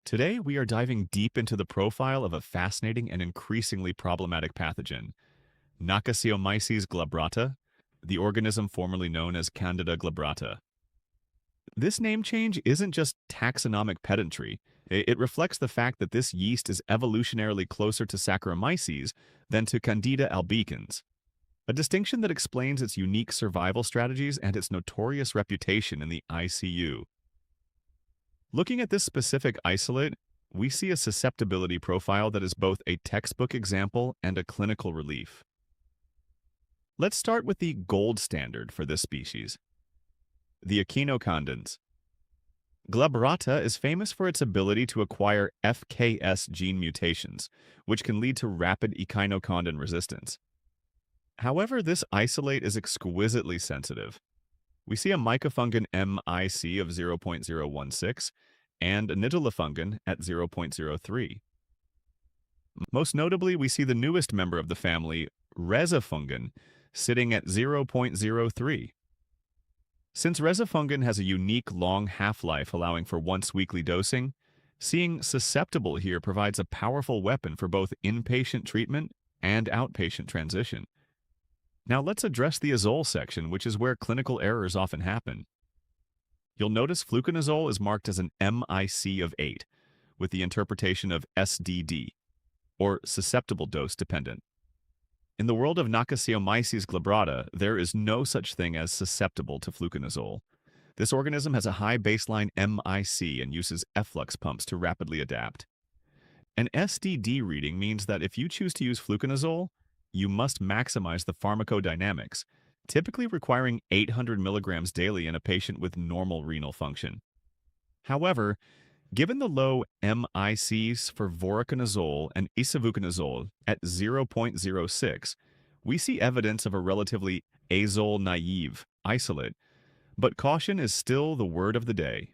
Today, we are diving deep into the profile of a fascinating and increasingly problematic pathogen, Knockasiomyces glabrata, the organism formerly known as Candida glabrata. This name change isn't just taxonomic pedantry. It reflects the fact that this yeast is evolutionarily closer to Saccharomyces than to Candida albicans, a distinction that explains its unique survival strategies and its notorious reputation in the ICU. Looking at this specific isolate, we see a susceptibility profile that is both a textbook example and a clinical relief. Let's start with the gold standard for this species, the echinocandins. Glabrata is famous for its ability to acquire FKS gene mutations, which can lead to rapid echinocandin resistance. However, this isolate is exquisitely sensitive. We see a mycofungin MIC of 0.016 and a nidulafungin at 0.03. Most notably, we see the newest member of the family, resifungin, sitting at 0.03. Since resifungin has a unique long half-life allowing for once-weekly dosing, seeing susceptible here provides a powerful weapon for both inpatient treatment and outpatient transition. Now let's address the azole section, which is where clinical errors often happen. You'll notice fluconazole is marked as an MIC of 8, with the interpretation of SDD, or susceptible dose dependent. In the world of Knockasiomyces glabrata, there is no such thing as susceptible to fluconazole. This organism has a high baseline MIC and uses efflux pumps to rapidly adapt. An SDD reading means that if you choose to use fluconazole, you must maximize the pharmacodynamics, typically requiring 800 milligrams daily in a patient with normal renal function. However, given the low MICs for voriconazole and isavuconazole at 0.06, we see evidence of a relatively azole-naive isolate, but caution is still the word of the day.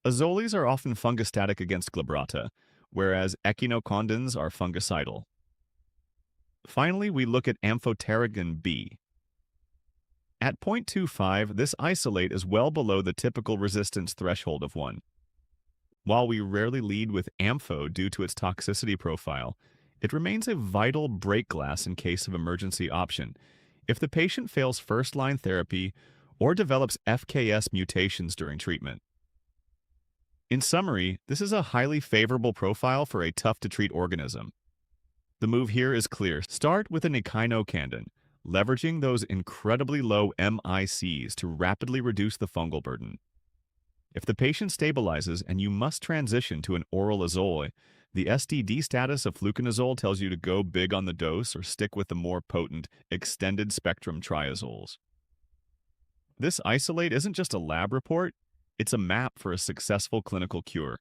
Azoles are often fungostatic against glabrata, whereas echinocandins are fungicidal. Finally, we look at amphotericin B. At 0.25, this isolate is well below the typical resistance threshold of 1. While we rarely lead with ampho due to its toxicity profile, it remains a vital break glass in case of emergency option if the patient fails first-line therapy or develops FKS mutations during treatment. In summary, this is a highly favorable profile for a tough-to-treat organism. The move here is clear. Start with an echinocandin, leveraging those incredibly low MICs to rapidly reduce the fungal burden. If the patient stabilizes and you must transition to an oral azole, the SDD status of fluconazole tells you to go big on the dose or stick with the more potent, extended-spectrum triazoles. This isolate isn't just a lab report, it's a map for a successful clinical cure.